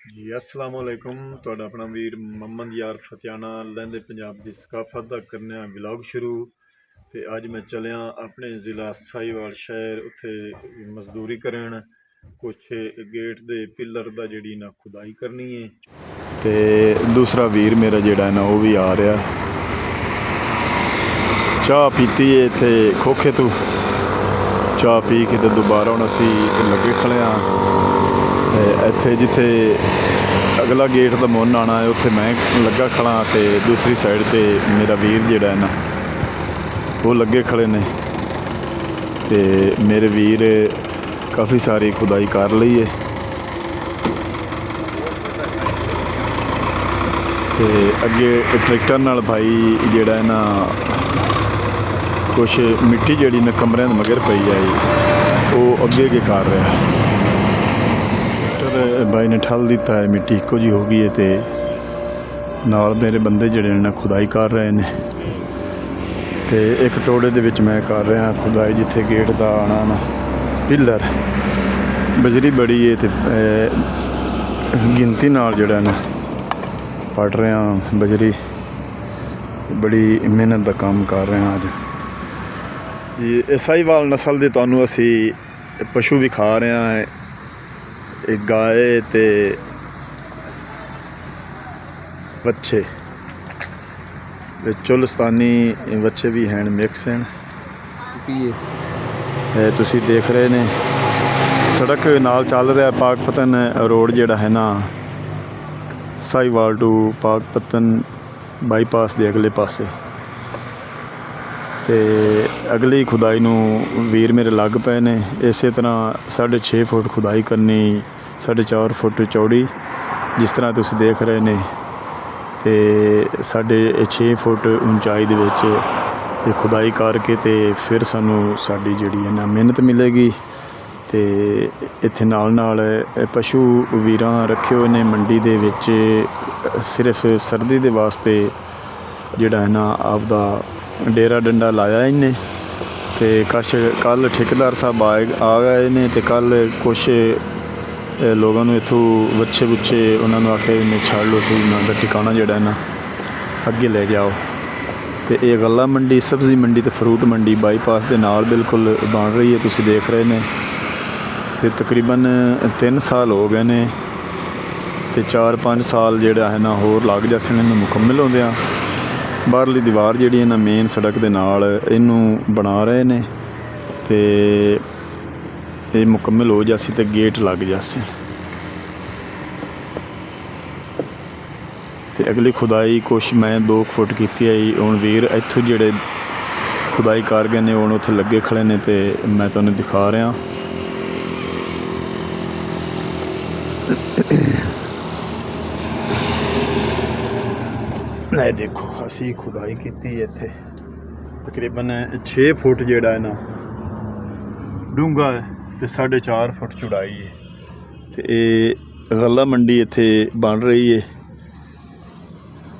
ਜੀ अस्सलाम वालेकुम। ਤੁਹਾਡਾ ਆਪਣਾ ਵੀਰ ਮੁਹੰਮਦ ਯਾਰ ਫਤਿਆਣਾ ਲਹਿੰਦੇ ਪੰਜਾਬ ਦੀ ਸਕਾਫਤ ਦਾ ਕਰਨਾ ਵਲੌਗ ਸ਼ੁਰੂ। ਤੇ ਅੱਜ ਮੈਂ ਚੱਲਿਆ ਆਪਣੇ ਜ਼ਿਲ੍ਹਾ ਸਾਹੀਵਾਲ ਸ਼ਹਿਰ, ਉੱਥੇ ਮਜ਼ਦੂਰੀ ਕਰਨ ਕੁਛ ਗੇਟ ਦੇ ਪਿੱਲਰ ਦਾ ਜਿਹੜੀ ਨਾ ਖੁਦਾਈ ਕਰਨੀ ਹੈ। ਤੇ ਦੂਸਰਾ ਵੀਰ ਮੇਰਾ ਜਿਹੜਾ ਨਾ ਉਹ ਵੀ ਆ ਰਿਹਾ। ਚਾਹ ਪੀਤੀ ਹੈ ਇੱਥੇ ਖੋਖੇ ਤੋਂ, ਚਾਹ ਪੀ ਕੇ ਤੇ ਦੁਬਾਰਾ ਹੁਣ ਅਸੀਂ ਲੱਗੇ ਖੜੇ ਹਾਂ। ਇੱਥੇ ਜਿੱਥੇ ਅਗਲਾ ਗੇਟ ਦਾ ਮੁੰਨ ਆਉਣਾ ਹੈ ਉੱਥੇ ਮੈਂ ਲੱਗਾ ਖੜਾ ਤੇ ਦੂਸਰੀ ਸਾਈਡ ਤੇ ਮੇਰਾ ਵੀਰ ਜਿਹੜਾ ਹੈ ਨਾ ਉਹ ਲੱਗੇ ਖੜੇ ਨੇ। ਤੇ ਮੇਰੇ ਵੀਰ ਕਾਫੀ ਸਾਰੀ ਖੁਦਾਈ ਕਰ ਲਈ ਹੈ ਤੇ ਅੱਗੇ ਟਰੈਕਟਰ ਨਾਲ ਭਾਈ ਜਿਹੜਾ ਹੈ ਨਾ ਕੁਛ ਮਿੱਟੀ ਜਿਹੜੀ ਨਾ ਕਮਰਿਆਂ ਦੇ ਮਗਰ ਪਈ ਹੈ ਉਹ ਅੱਗੇ ਕਰ ਰਿਹਾ। भाई ने ठल दिता है, मिट्टी इको जी हो गई है ते नाल मेरे बंदे जिहड़े ने खुदाई कर रहे हैं। ते एक टोड़े दे विच मैं कर रहा खुदाई जिथे गेट का आना ना पिलर बजरी बड़ी है ते गिनती नाल जिहड़ा ना पट रहा बजरी, बड़ी मेहनत का काम कर रहे हैं अज जी। साहीवाल नस्ल के तुहानूं असी पशु विखा रहे हैं, एक गाय ते बच्चे, चुलस्तानी बच्चे भी हैं, मिक्स हैं। तुसी देख रहे ने सड़क नाल चल रहा पाकपतन रोड जिहड़ा है ना साहीवाल टू पाकपतन बाईपास के अगले पासे। ते अगली खुदाई नूं वीर मेरे लग पे ने। इस तरह 6.5 फुट खुदाई करनी, 4.5 फुट चौड़ी जिस तरह तुसी देख रहे ने, ते 6.5 फुट ऊंचाई दे विच ये खुदाई करके ते फिर सानू साडी जिहड़ी है ना मेहनत मिलेगी। ते इत्थे नाल नाल पशु वीरां रखे हुए ने मंडी दे विच सिर्फ सर्दी दे वास्ते जिहड़ा है ना आपदा डेरा डंडा लाया इन्हें। तो कल ठेकेदार साहब आ गए ने ते कल कुछ लोगों ने इत्थों बच्चे बुच्चे उन्होंने आखे इन्हें छड़ लो, तो उन्होंने ठिकाना जोड़ा ना अगे ले जाओ। तो ये गला मंडी, सब्जी मंडी तो फ्रूट मंडी बाईपास के नाल बिल्कुल बन रही है, तुसी देख रहे हैं। तो तकरीबन 3 साल हो गए ने ते 4-5 साल जोड़ा है ना होर लग जासे इन्हें मुकम्मल होंदे। बाहरली दीवार जिहड़ी है ना मेन सड़क दे नाल इनू बना रहे ने ते ये मुकम्मल हो जासी ते गेट लग जासे। ते अगली खुदाई कुछ मैं 2 फुट की आई। हुण वीर इत्थों जिहड़े खुदाई कर गए ने हुण उत्थे लगे खड़े ने ते मैं तुहानूं दिखा रहा। नहीं देखो असी खुदाई की इत्थे तकरीबन 6 फुट जिहड़ा है ना डूंगा है ते 4.5 फुट चौड़ाई है। तो ये गला मंडी इत्थे बन रही है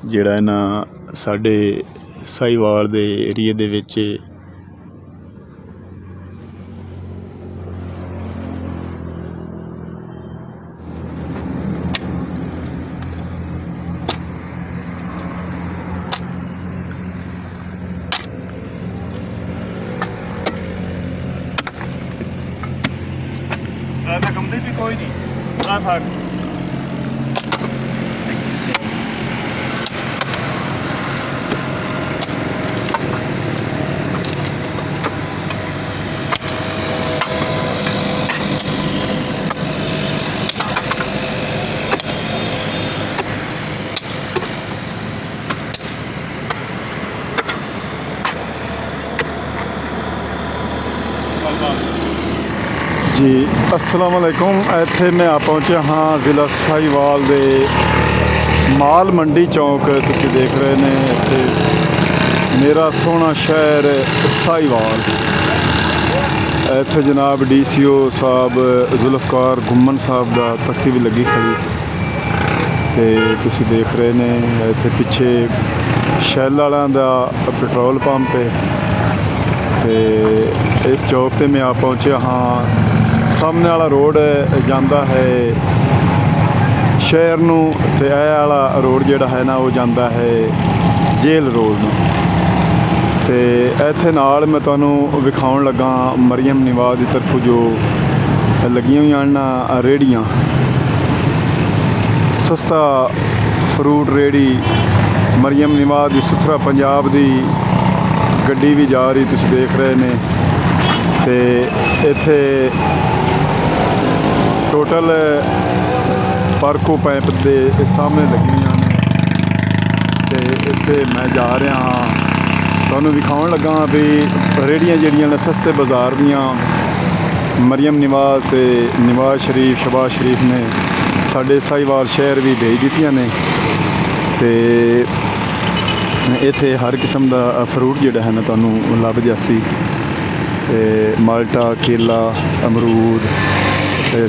जिहड़ा है ना साडे साहीवाल दे एरिए दे विच। कमरे भी कोई नहीं भाग जी। अस्सलाम वालेकुम। इत्थे मैं आ पहुँचा हाँ ज़िला साहीवाल दे माल मंडी चौक, तुसी देख रहे ने इत्थे मेरा सोहना शहर साहीवाल। इत्थे जनाब DCO साहब जुल्फकार घुम्मन साहब का तख्ती भी लगी खड़ी। तो तुसी देख रहे ने इत्थे पिछे शैल वालों का पेट्रोल पंप है। तो इस चौक पे मैं आ पहुँचा हाँ। सामने वाला रोड जाता है ਸ਼ਹਿਰ ਨੂੰ ਤੇ ਇਹ ਵਾਲਾ ਰੋਡ ਜਿਹੜਾ ਹੈ ਨਾ ਉਹ ਜਾਂਦਾ ਹੈ ਜੇਲ੍ਹ ਰੋਡ ਨੂੰ। ਤੇ ਇੱਥੇ ਨਾਲ ਮੈਂ ਤੁਹਾਨੂੰ ਵਿਖਾਉਣ ਲੱਗਾ ਮਰੀਮ ਨਿਵਾਜ਼ ਦੀ ਤਰਫੋਂ ਜੋ ਲੱਗੀਆਂ ਹੋਈਆਂ ਨਾ ਰੇਹੜੀਆਂ, ਸਸਤਾ ਫਰੂਟ ਰੇਹੜੀ ਮਰੀਮ ਨਿਵਾਜ਼ ਦੀ ਸੁਥਰਾ ਪੰਜਾਬ ਦੀ ਗੱਡੀ ਵੀ ਜਾ ਰਹੀ ਤੁਸੀਂ ਦੇਖ ਰਹੇ ਨੇ। ਤੇ ਇੱਥੇ ਟੋਟਲ ਪਾਰਕੋ ਪੈਪ ਦੇ ਸਾਹਮਣੇ ਲੱਗੀਆਂ ਨੇ। ਤੇ ਇੱਥੇ ਮੈਂ ਜਾ ਰਿਹਾ ਹਾਂ, ਤੁਹਾਨੂੰ ਵਿਖਾਉਣ ਲੱਗਾ ਵੀ ਰੇਹੜੀਆਂ ਜਿਹੜੀਆਂ ਨੇ ਸਸਤੇ ਬਾਜ਼ਾਰ ਦੀਆਂ ਮਰੀਮ ਨਿਵਾਜ਼ ਤੇ ਨਿਵਾਜ਼ ਸ਼ਰੀਫ ਸ਼ਬਾਜ਼ ਸ਼ਰੀਫ ਨੇ ਸਾਡੇ ਸਾਹੀਵਾਲ ਸ਼ਹਿਰ ਵੀ ਭੇਜ ਦਿੱਤੀਆਂ ਨੇ। ਤੇ ਇੱਥੇ ਹਰ ਕਿਸਮ ਦਾ ਫਰੂਟ ਜਿਹੜਾ ਹੈ ਨਾ ਤੁਹਾਨੂੰ ਲੱਭ ਜਾਸੀ। ਤੇ ਮਾਲਟਾ, ਕੇਲਾ, ਅਮਰੂਦ,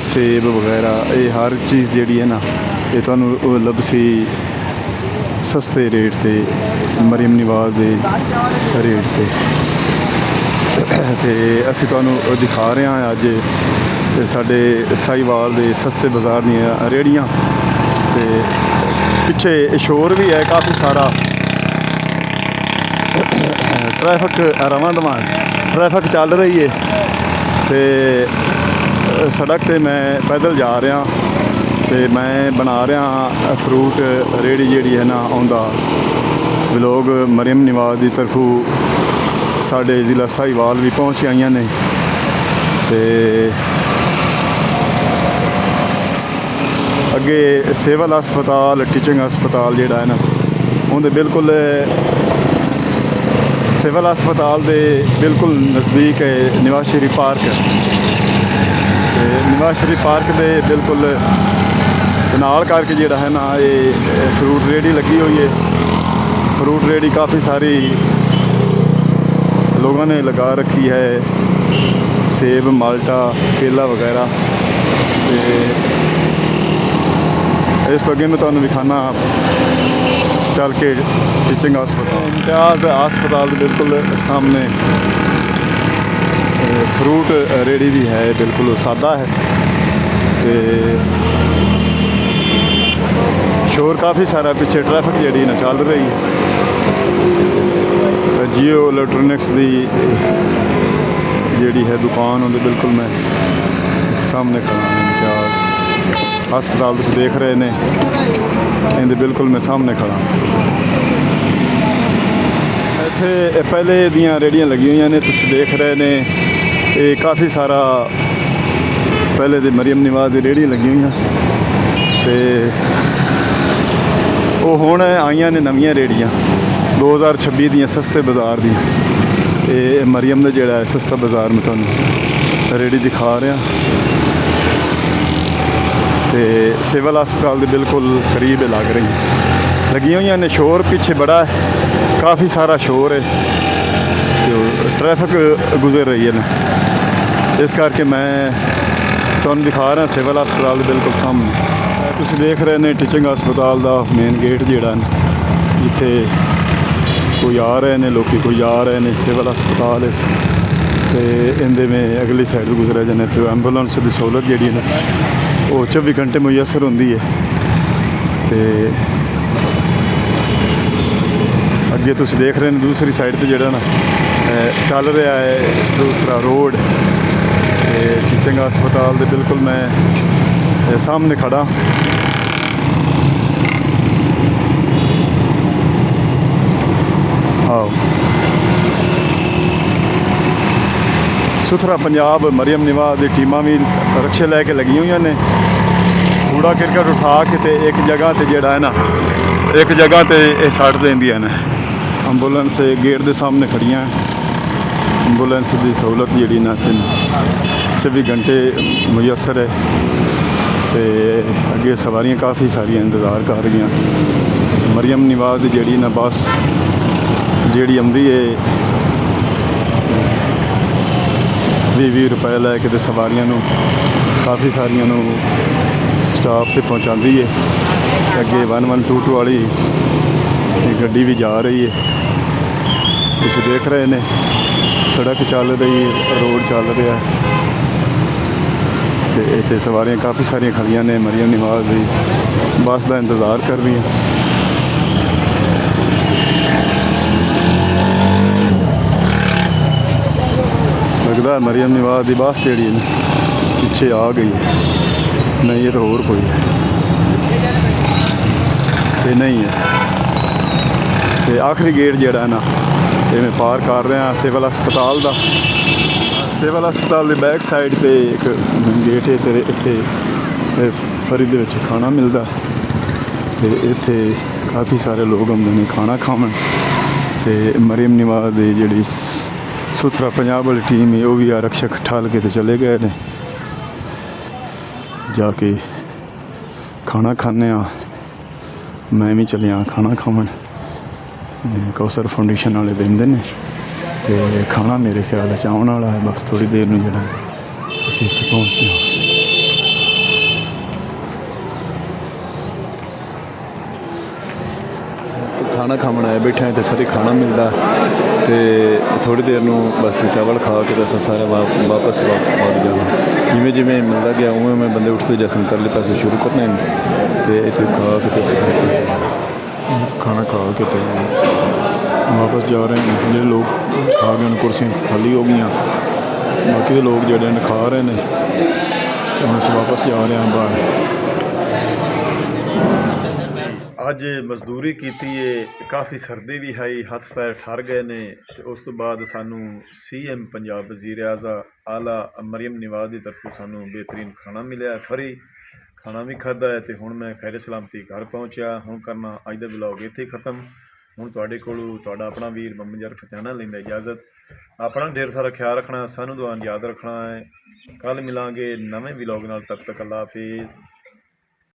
ਸੇਬ ਵਗੈਰਾ ਇਹ ਹਰ ਚੀਜ਼ ਜਿਹੜੀ ਹੈ ਨਾ ਇਹ ਤੁਹਾਨੂੰ ਲੱਭਸੀ ਸਸਤੇ ਰੇਟ ਤੇ ਮਰੀਮ ਨਿਵਾਜ਼ ਦੇ ਰੇਟ ਤੇ। ਤੇ ਅਸੀਂ ਤੁਹਾਨੂੰ ਦਿਖਾ ਰਹੇ ਹਾਂ ਅੱਜ ਸਾਡੇ ਸਾਹੀਵਾਲ ਦੇ ਸਸਤੇ ਬਾਜ਼ਾਰ ਦੀਆਂ ਰੇਹੜੀਆਂ। ਤੇ ਪਿੱਛੇ ਸ਼ੋਰ ਵੀ ਹੈ ਕਾਫੀ ਸਾਰਾ, ਟ੍ਰੈਫਿਕ ਰਵਾਂ ਦਵਾਂ ਟ੍ਰੈਫਿਕ ਚੱਲ ਰਹੀ ਹੈ। ਤੇ ਸੜਕ 'ਤੇ ਮੈਂ ਪੈਦਲ ਜਾ ਰਿਹਾ ਤੇ ਮੈਂ ਬਣਾ ਰਿਹਾ ਫਰੂਟ ਰੇਹੜੀ ਜਿਹੜੀ ਹੈ ਨਾ ਉਹਦਾ ਵਲੋਗ। ਮਰੀਮ ਨਿਵਾਜ਼ ਦੀ ਤਰਫੋਂ ਸਾਡੇ ਜ਼ਿਲ੍ਹਾ ਸਾਹੀਵਾਲ ਵੀ ਪਹੁੰਚ ਆਈਆਂ ਨੇ। ਤੇ ਅੱਗੇ ਸਿਵਲ ਹਸਪਤਾਲ ਟੀਚਿੰਗ ਹਸਪਤਾਲ ਜਿਹੜਾ ਹੈ ਨਾ ਉਹਦੇ ਬਿਲਕੁਲ ਸਿਵਲ ਹਸਪਤਾਲ ਦੇ ਬਿਲਕੁਲ ਨਜ਼ਦੀਕ ਹੈ ਨਿਵਾਜ਼ ਸ਼ਰੀਫ ਪਾਰਕ। ਤੇ ਨਿਵਾਜ਼ ਸ਼ਰੀਫ ਪਾਰਕ ਦੇ ਬਿਲਕੁਲ ਨਾਲ ਕਰਕੇ ਜਿਹੜਾ ਹੈ ਨਾ ਇਹ ਫਰੂਟ ਰੇਹੜੀ ਲੱਗੀ ਹੋਈ ਹੈ। ਫਰੂਟ ਰੇਹੜੀ ਕਾफ़ी सारी लोगों ने लगा रखी है, सेब, माल्टा, केला वगैरह। इस अगे मैं तुहानू विखाना चल के टीचिंग हस्पताल इम्तियाज़ हस्पताल के बिल्कुल सामने फ्रूट रेहड़ी भी है, बिल्कुल सादा है। तो शोर काफ़ी सारा पिछे ट्रैफिक जी ना चल रही है। जियो इलैक्ट्रॉनिक्स की जी है दुकान उनके बिल्कुल मैं सामने खड़ा इम्तियाज़ हस्पताल तुम देख रहे हैं, इनके बिल्कुल मैं सामने खड़ा। इत्थे पहले दियाँ रेहड़ियाँ लगी हुई ने तुम देख रहे हैं, ये काफ़ी सारा पहले तो मरीम निवाज़ की रेहड़ियाँ लगी हुई तो वो हुण आईयां ने नवीं रेहड़ियाँ 2026 दियाँ सस्ते बाज़ार दी। ये मरीम का जोड़ा है सस्ता बाज़ार में तुहानू रेहड़ी दिखा रहा। तो सिविल हस्पताल के बिल्कुल करीब लग रही लगी हुई ने। शोर पीछे बड़ा है, काफ़ी सारा शोर है, तो ट्रैफिक गुजर रही है ना, इस करके मैं तुहानू दिखा रहा सिविल हस्पताल के बिल्कुल सामने। तुसीं देख रहे हैं टीचिंग हस्पताल का मेन गेट जिहड़ा जिथे कोई आ रहे हैं लोग, कोई आ रहे हैं सिविल हस्पताल। तो इनदे में अगली साइड गुजरे जाने तो एंबूलेंस की सहूलत जी ना वो 24 घंटे मुयसर होंगी है। तो अगे तुसीं देख रहे हैं दूसरी साइड पर जोड़ा ना चल रहा है दूसरा रोड। टीचिंग हस्पताल के बिल्कुल मैं सामने खड़ा। आओ सुथरा पंजाब मरीम निवाज़ की टीमां भी रक्शे लैके लगी हुई ने। कूड़ा करकट उठा के ते एक जगह ते जिहड़ा है ना एक जगह ते छड्ड देंदियां ने। एंबूलेंस गेट के सामने खड़ियां, एंबूलेंस की सहूलत जी ना 24 घंटे मुयसर है। तो अगे सवारियां काफ़ी सारिया इंतज़ार कर रही। मरीम निवाज़ की जी ना बस जी आती है 20-20 रुपए लैके तो सवारियां काफ़ी सारिया स्टाफ से पहुँचाती है। अगे 1122 वाली गड्डी भी जा रही है, तुम देख रहे हैं सड़क चल रही है, रोड चल रहा है। तो इतने सवारियां काफ़ी सारिया खड़िया ने मरीम निवाज़ की ਬੱਸ ਦਾ ਇੰਤਜ਼ਾਰ ਕਰ ਰਹੀ ਹਾਂ। लगता है मरियम नवाज की बस जी पिछे आ गई है, नहीं ये तो होर कोई है, ये नहीं है। तो आखिरी गेट जोड़ा है ना ये मैं पार कर रहा सिविल हस्पताल का। सिविल हस्पताल की बैक साइड पर एक गेट है, तो इतने फरी दे विच खाना मिलता, तो इत्थे काफ़ी सारे लोग आते हैं खाना खावन। तो मरियम नवाज की जी सुथरा पंजाब वाली टीम है वो भी आरक्षक ठाल के तो चले गए ने, जाके खाना खाने। मैं भी चलिया खाना खावन, कौसर फाउंडेशन वाले देंदे ने, ते खाना मेरे ख्याल च आने वाला है, बस थोड़ी देर में जरा असीं इत्थे पहुँच जाओ। खाना खावन आए बैठे तो फिर खाना मिलता, तो थोड़ी देर में बस चावल खा के तो सारे वापस पहुँच जाना। जिमें जिमें मिलता गया उमें उमें बंदे उठते जैसे निकलने पैसे शुरू करने, तो इतने खा के खाना खा के तो वापस जा रहे हैं। जो लोग खा गए कुर्सियाँ खाली हो गई, बाकी लोग जोड़े खा रहे हैं, हम वापस जा रहे हैं बाहर। अज मजदूरी की है, काफ़ी सर्दी भी है, हथ पैर ठर गए ने। तो उस तो बाद सानू CM पंजाब वज़ीर आला मरियम नवाज की तरफों सानू बेहतरीन खाना मिला है, फ्री खाना भी खादा है। तो हुण मैं खैर सलामती घर पहुँचा। हुण करना अज दा ब्लॉग इत्थे खत्म। हुण तुहाडे कोलों तुहाडा अपना वीर मोहम्मद जरफ फतेहाना लैंदा इजाजत। अपना ढेर सारा ख्याल रखना, सानू दुआ याद रखना है। कल मिलांगे नवें ब्लॉग नाल, तब तक अल्लाह हाफिज़।